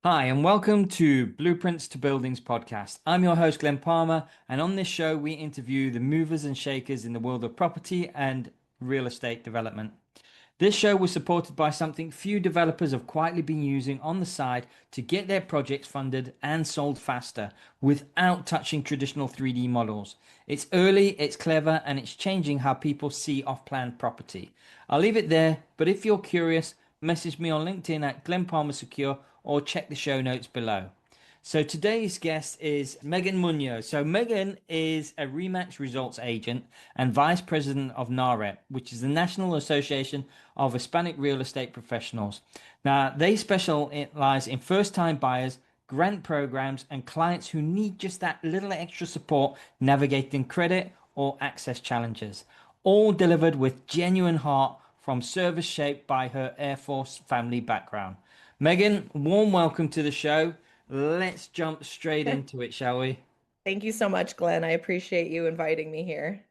Hi, and welcome to Blueprints to Buildings podcast. I'm your host, Glenn Palmer, and on this show, we interview the movers and shakers in the world of property and real estate development. This show was supported by something few developers have quietly been using on the side to get their projects funded and sold faster without touching traditional 3D models. It's early, it's clever, and it's changing how people see off-plan property. I'll leave it there, but if you're curious, message me on LinkedIn at Glenn Palmer Secure or check the show notes below. So today's guest is Megan Munoz. So Megan is a Remax Results agent and vice president of NAREP, which is the National Association of Hispanic Real Estate Professionals. Now, they specialize in first-time buyers, grant programs, and clients who need just that little extra support navigating credit or access challenges, all delivered with genuine heart from service shaped by her Air Force family background. Megan, warm welcome to the show. Let's jump straight into it, shall we? Thank you so much, Glenn. I appreciate you inviting me here.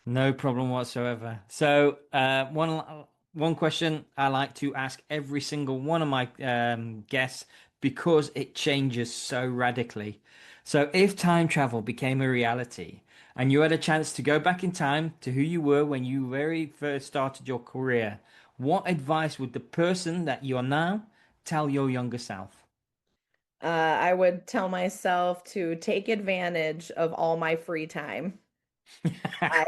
No problem whatsoever. So, one question I like to ask every single one of my guests because it changes so radically. So, if time travel became a reality and you had a chance to go back in time to who you were when you very first started your career, what advice would the person that you are now tell your younger self? I would tell myself to take advantage of all my free time. I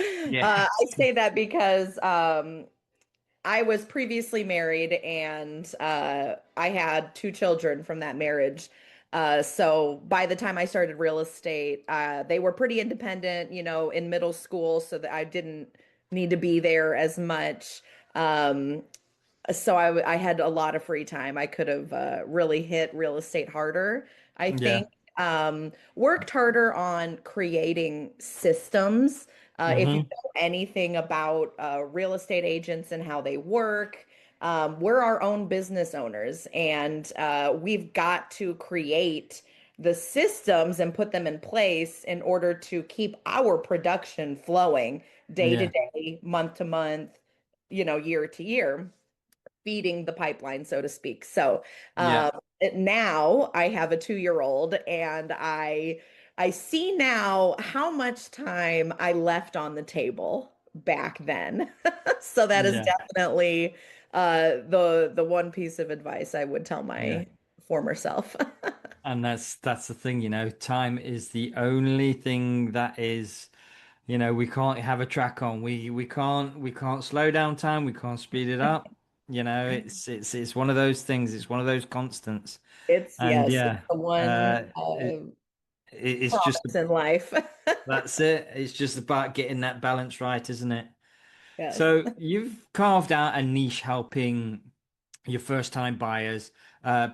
I Yes. say that because I was previously married and I had two children from that marriage. So by the time I started real estate, they were pretty independent, in middle school, so that I didn't need to be there as much. Um, so I had a lot of free time. I could have really hit real estate harder, I Yeah. think. Worked harder on creating systems. If you Hmm. know anything about real estate agents and how they work, we're our own business owners, and we've got to create the systems and put them in place in order to keep our production flowing day to Yeah. day, month to month, year to year, feeding the pipeline, so to speak. So Yeah. um, now I have a 2-year-old, and I see now how much time I left on the table back then. So that is Yeah. definitely the one piece of advice I would tell Yeah. my former self. And that's the thing, time is the only thing that is, we can't have a track on. We can't slow down time, we can't speed it up. It's one of those things, it's one of those constants. It's And yes, it's yeah, the one it's just promise in life. that's it. It's just about getting that balance right, isn't it? Yes. So you've carved out a niche helping your first time buyers,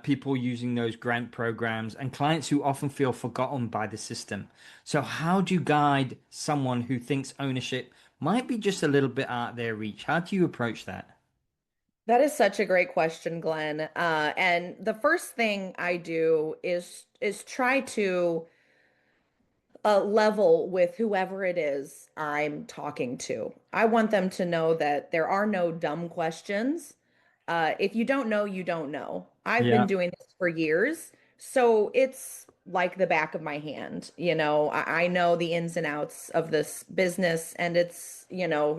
people using those grant programs, and clients who often feel forgotten by the system. So, how do you guide someone who thinks ownership might be just a little bit out of their reach? How do you approach that? That is such a great question, Glenn. And the first thing I do is try to level with whoever it is I'm talking to. I want them to know that there are no dumb questions. If you don't know, you don't know. I've been Yeah. doing this for years, so it's like the back of my hand. I know the ins and outs of this business, and it's,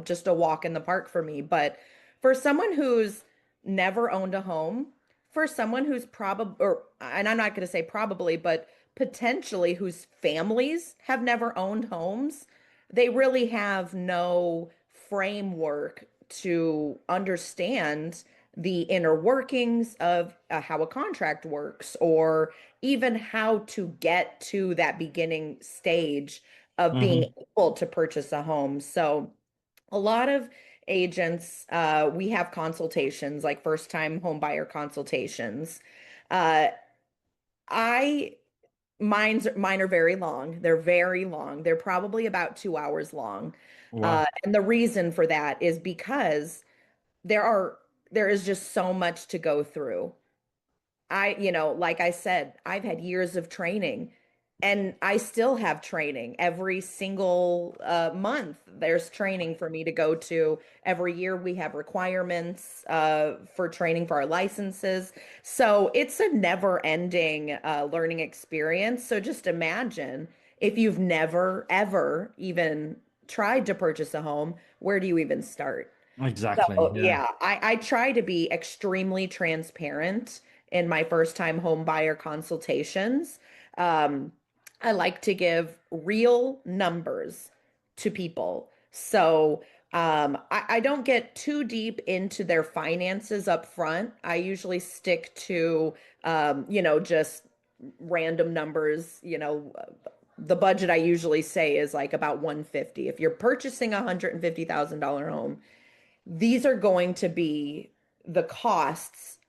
just a walk in the park for me. But for someone who's never owned a home, for someone who's probably, and I'm not going to say probably, but potentially whose families have never owned homes, they really have no framework to understand the inner workings of how a contract works, or even how to get to that beginning stage of being Hmm. able to purchase a home. So, a lot of agents, we have consultations like first time home buyer consultations. Uh, I mine are very long. They're very long. They're probably about 2 hours long. Wow. And the reason for that is because there are there is just so much to go through. Like I said, I've had years of training. And I still have training every single month. There's training for me to go to. Every year we have requirements for training for our licenses. So it's a never-ending learning experience. So just imagine if you've never, ever even tried to purchase a home, where do you even start? Exactly. So Yeah. yeah, I try to be extremely transparent in my first time home buyer consultations. Um, I like to give real numbers to people. So I don't get too deep into their finances up front. I usually stick to just random numbers. The budget I usually say is like about 150. If you're purchasing a $150,000 home, these are going to be the costs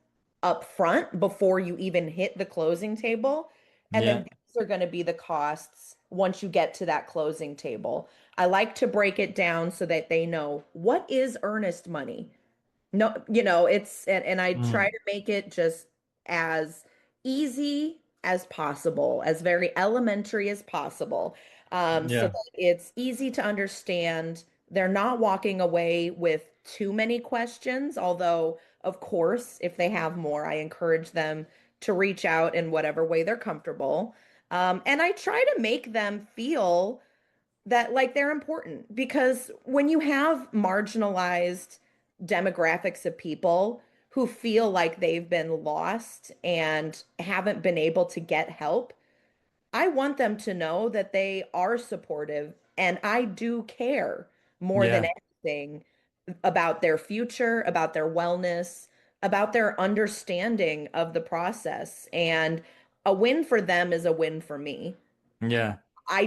up front before you even hit the closing table. And then Yeah. these are going to be the costs once you get to that closing table. I like to break it down so that they know what is earnest money. No, and I try Mm. to make it just as easy as possible, as very elementary as possible, so Yeah. that it's easy to understand. They're not walking away with too many questions, although, of course, if they have more, I encourage them to reach out in whatever way they're comfortable. And I try to make them feel that like they're important because when you have marginalized demographics of people who feel like they've been lost and haven't been able to get help, I want them to know that they are supportive and I do care more than Yeah. anything about their future, about their wellness, about their understanding of the process. And a win for them is a win for me. Yeah. I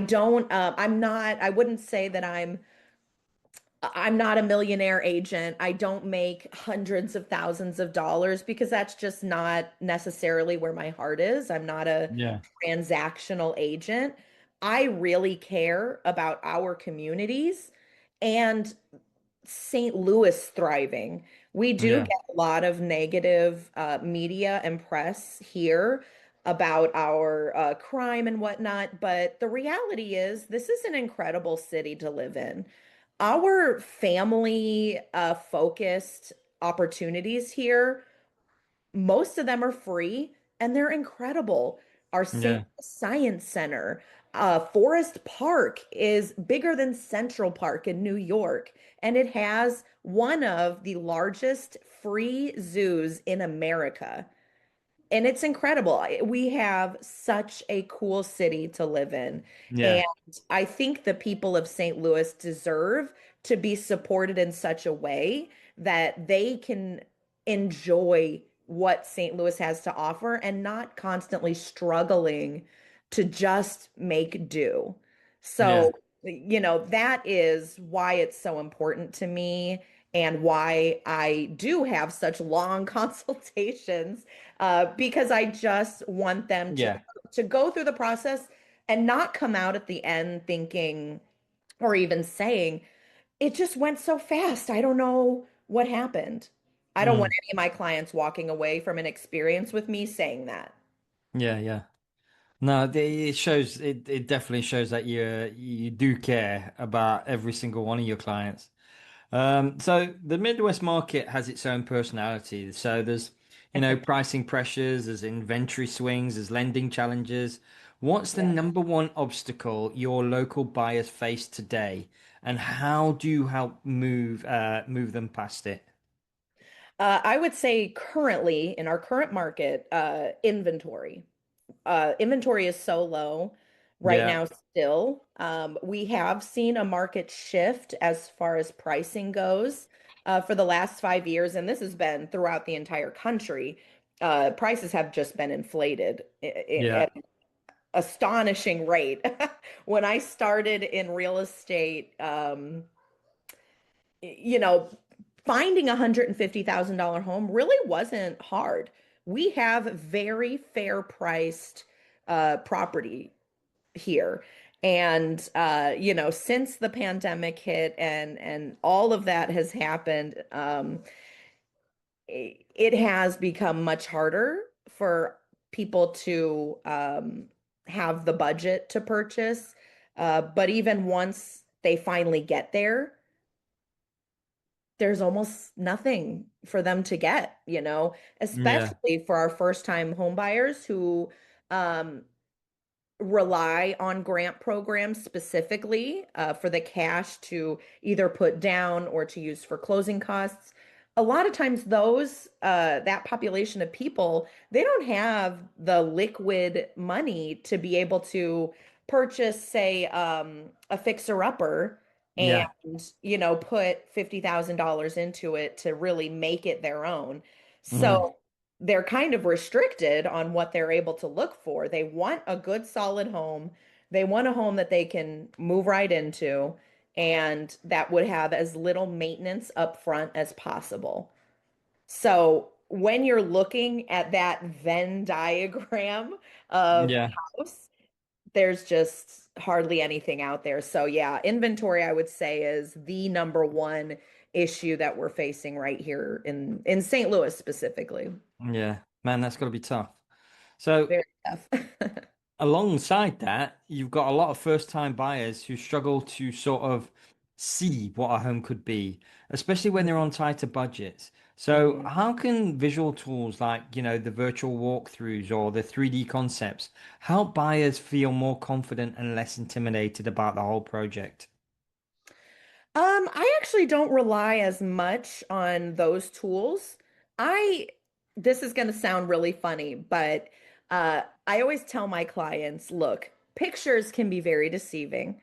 wouldn't say that I'm not a millionaire agent. I don't make hundreds of thousands of dollars because that's just not necessarily where my heart is. I'm not a Yeah. transactional agent. I really care about our communities and St. Louis thriving. We do Yeah. get a lot of negative media and press here about our crime and whatnot, but the reality is this is an incredible city to live in. Our family focused opportunities here, most of them are free and they're incredible. Our St. Yeah. Science Center, Forest Park is bigger than Central Park in New York, and it has one of the largest free zoos in America. And it's incredible. We have such a cool city to live in. And Yeah. I think the people of St. Louis deserve to be supported in such a way that they can enjoy what St. Louis has to offer and not constantly struggling to just make do. Yeah. So, that is why it's so important to me and why I do have such long consultations because I just want them to Yeah. go through the process and not come out at the end thinking or even saying, it just went so fast. I don't know what happened. I don't want Mm. any of my clients walking away from an experience with me saying that. Yeah. Yeah. No, it shows. It definitely shows that you do care about every single one of your clients. So the Midwest market has its own personality. So there's, pricing pressures, there's inventory swings, there's lending challenges. What's the Yeah. number one obstacle your local buyers face today, and how do you help move them past it? I would say currently in our current market, inventory. Inventory is so low right Yeah, now still. We have seen a market shift as far as pricing goes for the last 5 years, and this has been throughout the entire country. Prices have just been inflated yeah, at an astonishing rate. When I started in real estate, you know, finding a $150,000 home really wasn't hard. We have very fair priced property here. And since the pandemic hit and all of that has happened, it has become much harder for people to have the budget to purchase. But even once they finally get there, there's almost nothing for them to get, Yeah. especially for our first time home buyers who um, rely on grant programs specifically for the cash to either put down or to use for closing costs. A lot of times, that population of people, they don't have the liquid money to be able to purchase, say, a fixer-upper and, Yeah. put $50,000 into it to really make it their own. Hmm. So they're kind of restricted on what they're able to look for. They want a good, solid home. They want a home that they can move right into and that would have as little maintenance up front as possible. So when you're looking at that Venn diagram of Yeah. house, there's just hardly anything out there. So yeah, inventory I would say is the number one issue that we're facing right here in St. Louis specifically. Yeah. Man, that's got to be tough. So Very tough. alongside that, you've got a lot of first-time buyers who struggle to sort of see what a home could be, especially when they're on tighter budgets. So, Mhm. how can visual tools like, the virtual walkthroughs or the 3D concepts help buyers feel more confident and less intimidated about the whole project? I actually don't rely as much on those tools. I, this is going to sound really funny, but I always tell my clients, look, pictures can be very deceiving.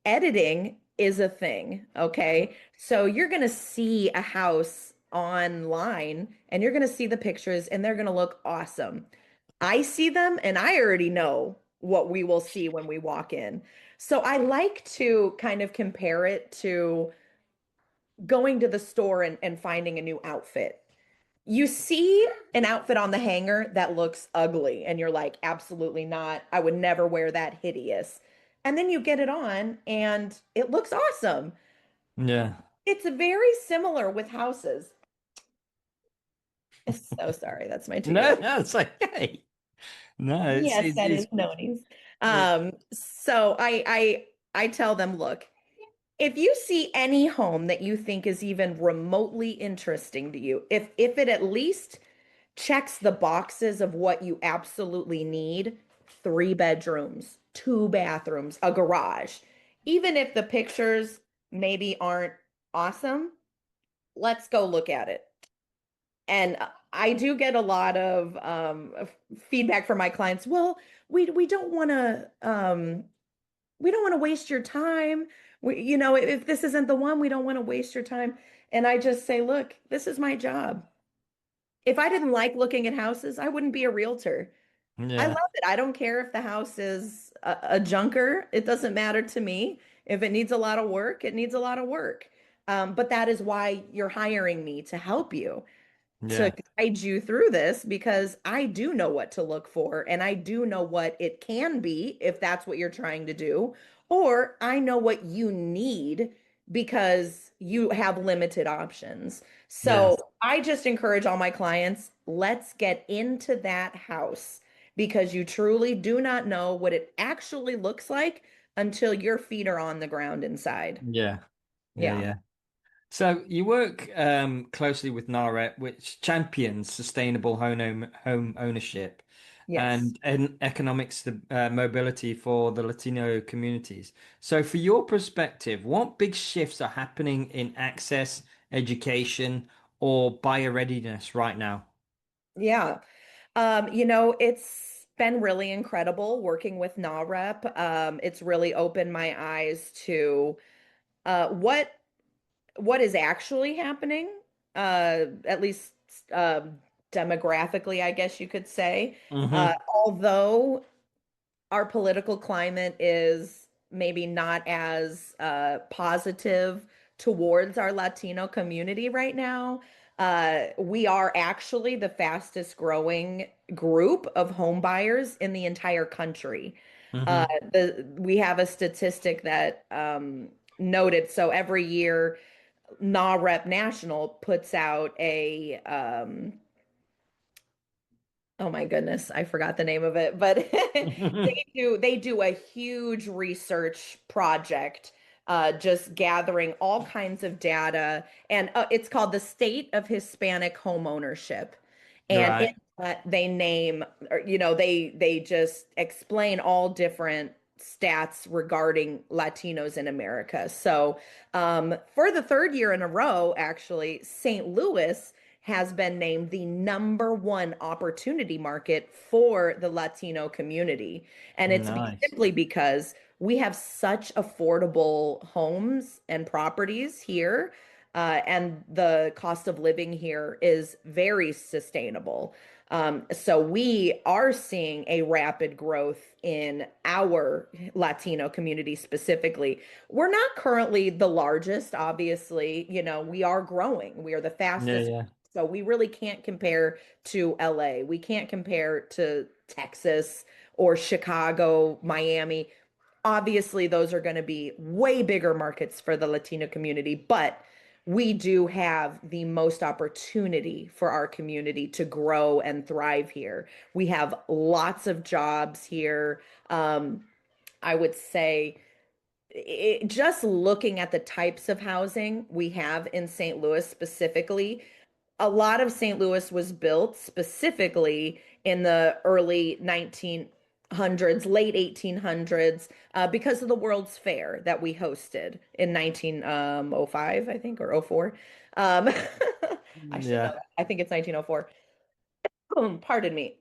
Editing is a thing, okay? So you're going to see a house online and you're going to see the pictures and they're going to look awesome. I see them and I already know what we will see when we walk in. So I like to kind of compare it to going to the store and finding a new outfit. You see an outfit on the hanger that looks ugly, and you're like, absolutely not. I would never wear that hideous. And then you get it on, and it looks awesome. Yeah. It's very similar with houses. So sorry, that's my No, two-year-old. no, it's like, hey, no, Yes, that is Noni's. It, So I tell them, look, if you see any home that you think is even remotely interesting to you, if it at least checks the boxes of what you absolutely need, 3 bedrooms, 2 bathrooms, a garage, even if the pictures maybe aren't awesome, let's go look at it. And I do get a lot of feedback from my clients. Well, we don't want to we don't want to waste your time. If this isn't the one, we don't want to waste your time. And I just say, look, this is my job. If I didn't like looking at houses, I wouldn't be a realtor. I yeah, love it. I don't care if the house is a junker. It doesn't matter to me. If it needs a lot of work, it needs a lot of work. But that is why you're hiring me to help you, to yeah, guide you through this because I do know what to look for and I do know what it can be if that's what you're trying to do, or I know what you need because you have limited options. yeah, So I just encourage all my clients, let's get into that house because you truly do not know what it actually looks like until your feet are on the ground inside. yeah, yeah, Yeah. yeah. So you work closely with NAREP, which champions sustainable home ownership Yes. and economic mobility for the Latino communities. So, for your perspective, what big shifts are happening in access, education, or buyer readiness right now? Yeah. It's been really incredible working with NAREP. It's really opened my eyes to what is actually happening, at least demographically, I guess you could say. Hmm. Although our political climate is maybe not as positive towards our Latino community right now. We are actually the fastest growing group of home buyers in the entire country. Uh, Hmm. we have a statistic that noted so every year NAREP National puts out Oh my goodness, I forgot the name of it, but they do a huge research project, just gathering all kinds of data, and it's called the State of Hispanic Homeownership. And in Right. that they name, or, they just explain all different stats regarding Latinos in America. So, for the third year in a row, actually, St. Louis has been named the number one opportunity market for the Latino community. And it's Nice. simply because we have such affordable homes and properties here. And the cost of living here is very sustainable. So we are seeing a rapid growth in our Latino community specifically. We're not currently the largest, obviously. We are growing. We are the Yeah, fastest. yeah. So we really can't compare to LA. We can't compare to Texas or Chicago, Miami. Obviously, those are going to be way bigger markets for the Latino community, but we do have the most opportunity for our community to grow and thrive here. We have lots of jobs here. I would say just looking at the types of housing we have in St. Louis specifically, a lot of St. Louis was built specifically in the early 1900s, late 1800s, because of the World's Fair that we hosted in 1905, I think, or oh 04. Um, I should know Yeah. that. I think it's 1904. Pardon me.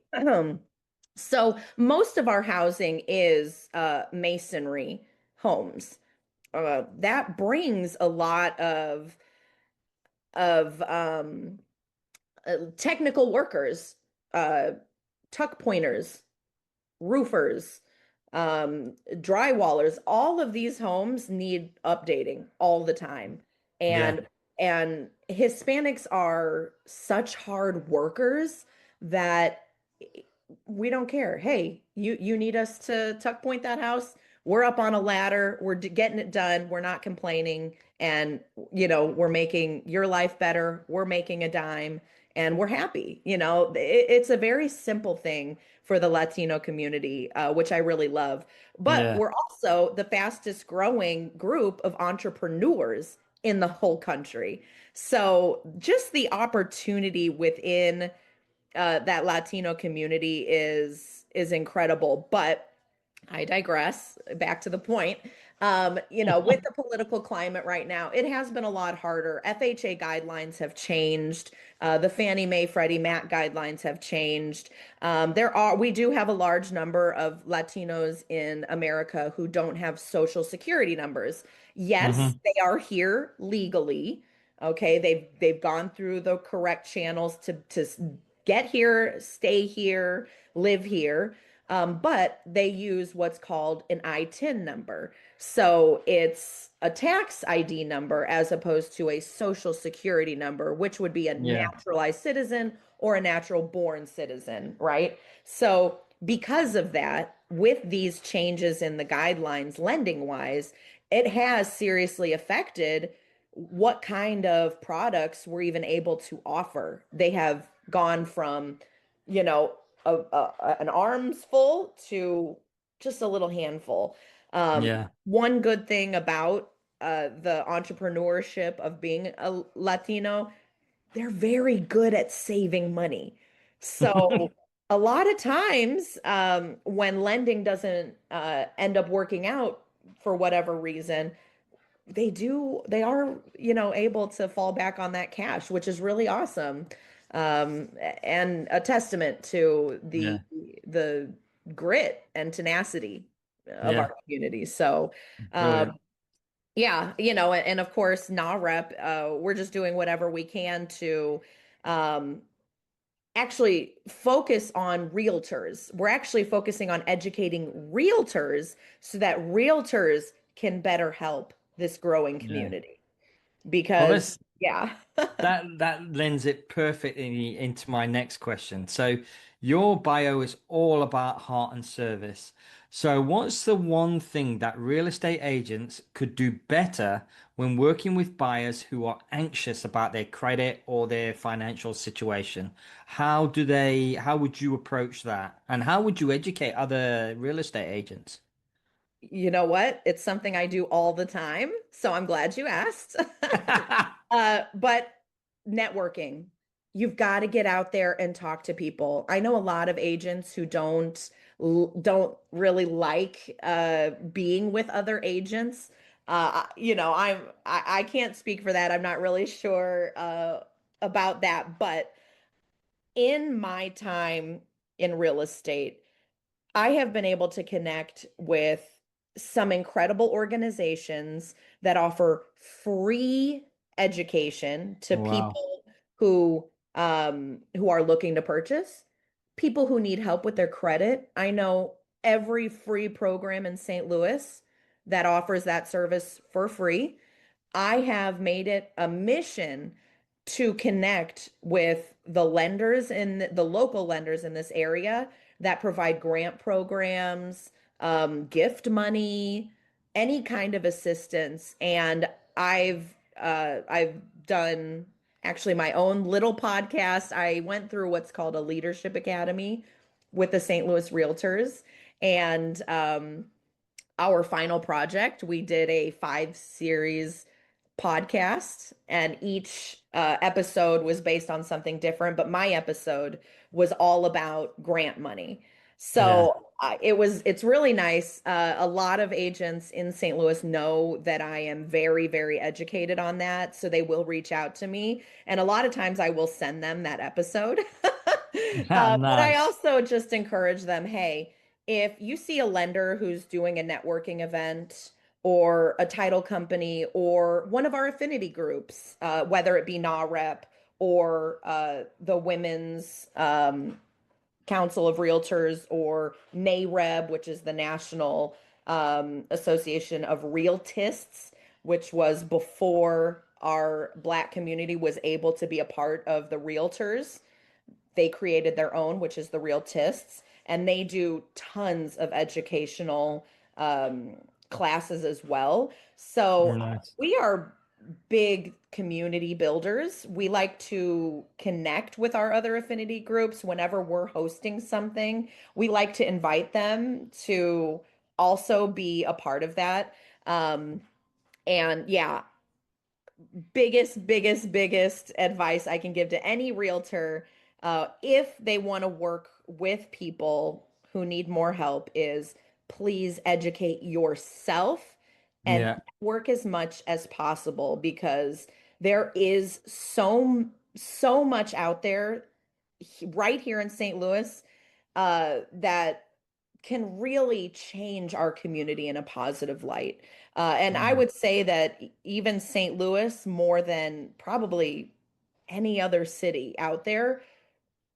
So most of our housing is masonry homes. That brings a lot of technical workers, uh, tuck pointers, roofers, drywallers. All of these homes need updating all the time. Yeah. And Hispanics are such hard workers that we don't care. Hey, you need us to tuck point that house? We're up on a ladder. We're getting it done. We're not complaining. And, we're making your life better. We're making a dime and we're happy. It's a very simple thing for the Latino community, which I really love. But Yeah. we're also the fastest growing group of entrepreneurs in the whole country. So just the opportunity within that Latino community is incredible. But I digress. Back to the point. With the political climate right now, it has been a lot harder. FHA guidelines have changed. The Fannie Mae, Freddie Mac guidelines have changed. We do have a large number of Latinos in America who don't have social security numbers. Yes, Hmm. they are here legally. Okay, they've gone through the correct channels to get here, stay here, live here. But they use what's called an I-10 number. So it's a tax ID number as opposed to a social security number, which would be a Yeah. naturalized citizen or a natural born citizen, right? So because of that, with these changes in the guidelines lending wise, it has seriously affected what kind of products we're even able to offer. They have gone from, you know, an arms full to just a little handful. Yeah. One good thing about the entrepreneurship of being a Latino, they're very good at saving money. So a lot of times, when lending doesn't end up working out for whatever reason, they are able to fall back on that cash, which is really awesome, and a testament to the Yeah. the grit and tenacity of our Yeah. community. So Brilliant. yeah, and of course NAREP, we're just doing whatever we can to um actually focus on realtors. We're actually focusing on educating realtors so that realtors can better help this growing Yeah. community. Well, Because, this yeah. that lends it perfectly into my next question. So your bio is all about heart and service. So, what's the one thing that real estate agents could do better when working with buyers who are anxious about their credit or their financial situation? How would you approach that? And how would you educate other real estate agents? You know what? It's something I do all the time, so I'm glad you asked. But networking, you've got to get out there and talk to people. I know a lot of agents who don't really like being with other agents. I can't speak for that. I'm not really sure about that, but in my time in real estate, I have been able to connect with some incredible organizations that offer free education to Wow. people who are looking to purchase, people who need help with their credit. I know every free program in St. Louis that offers that service for free. I have made it a mission to connect with the lenders in the local lenders in this area that provide grant programs, gift money, any kind of assistance. And I've done actually my own little podcast. I went through what's called a leadership academy with the St. Louis Realtors, and our final project, we did a 5 series podcast, and each episode was based on something different. But my episode was all about grant money. Yeah. So it's really nice. A lot of agents in St. Louis know that I am very, very educated on that. So they will reach out to me. And a lot of times I will send them that episode. But I Nice. also just encourage them, hey, if you see a lender who's doing a networking event or a title company or one of our affinity groups, whether it be NAREP or the Women's Council of Realtors or NAREB, which is the National Association of Realtists, which was before our Black community was able to be a part of the Realtors. They created their own, which is the Realtists, and they do tons of educational classes as well. So Nice. we are big community builders. We like to connect with our other affinity groups whenever we're hosting something. We like to invite them to also be a part of that. And yeah, biggest advice I can give to any realtor, if they want to work with people who need more help, is please educate yourself and Yeah. work as much as possible, because there is so much out there right here in St. Louis that can really change our community in a positive light. And I Mm. would say that even St. Louis, more than probably any other city out there,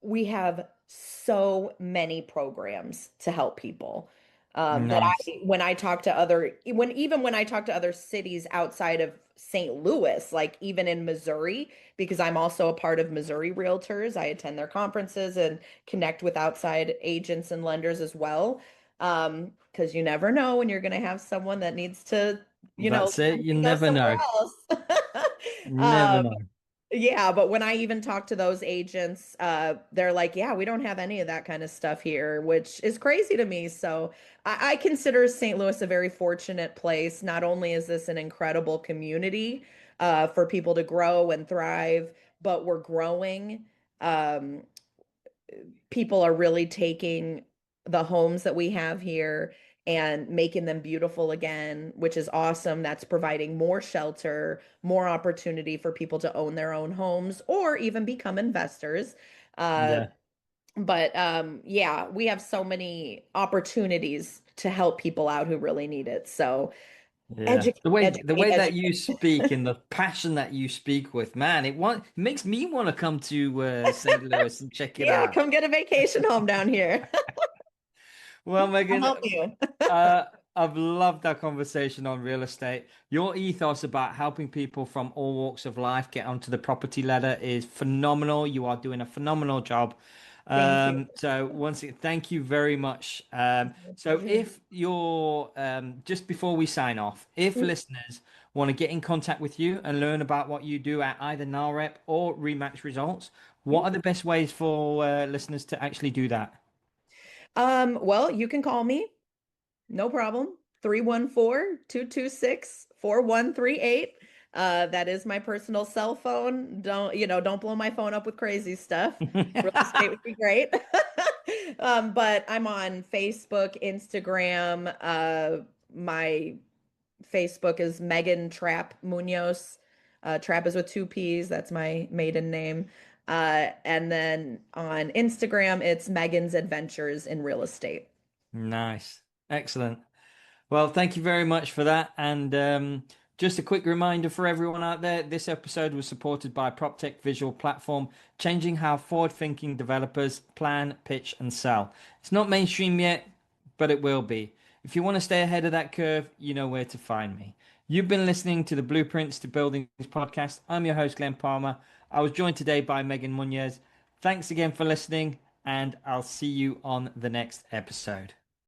we have so many programs to help people. That Nice. when I talk to when I talk to other cities outside of St. Louis, like even in Missouri, because I'm also a part of Missouri Realtors, I attend their conferences and connect with outside agents and lenders as well. Because you never know when you're going to have someone that needs to, That's it. leave You and go never somewhere know. else. Never Um, know. yeah, but when I even talk to those agents, they're like, yeah, we don't have any of that kind of stuff here, which is crazy to me. So I consider St. Louis a very fortunate place. Not only is this an incredible community for people to grow and thrive, but we're growing. Um, People are really taking the homes that we have here and making them beautiful again, which is awesome. That's providing more shelter, more opportunity for people to own their own homes or even become investors. Uh, Yeah. but yeah, we have so many opportunities to help people out who really need it. So Yeah. educate, The educate, way that educate. you speak and the passion that you speak with, man, it makes me want to come to St. Louis and check it Yeah, out. come get a vacation home down here. Well, I'll Megan, help you. uh, I've loved our conversation on real estate. Your ethos about helping people from all walks of life get onto the property ladder is phenomenal. You are doing a phenomenal job. Thank you. So once again, thank you very much. My So pleasure. if you're just before we sign off, if listeners want to get in contact with you and learn about what you do at either NAREP or Rematch Results, what are the best ways for listeners to actually do that? Well, you can call me. No problem. 314-226-4138. That is my personal cell phone. Don't blow my phone up with crazy stuff. Real estate would be great. But I'm on Facebook, Instagram. My Facebook is Megan Trap Munoz. Trap is with two P's. That's my maiden name. And then on Instagram, it's Megan's Adventures in Real Estate. Nice. Excellent. Well, thank you very much for that. And just a quick reminder for everyone out there, this episode was supported by PropTech Visual Platform, changing how forward-thinking developers plan, pitch, and sell. It's not mainstream yet, but it will be. If you want to stay ahead of that curve, you know where to find me. You've been listening to the Blueprints to Buildings podcast. I'm your host, Glenn Palmer. I was joined today by Megan Munoz. Thanks again for listening, and I'll see you on the next episode.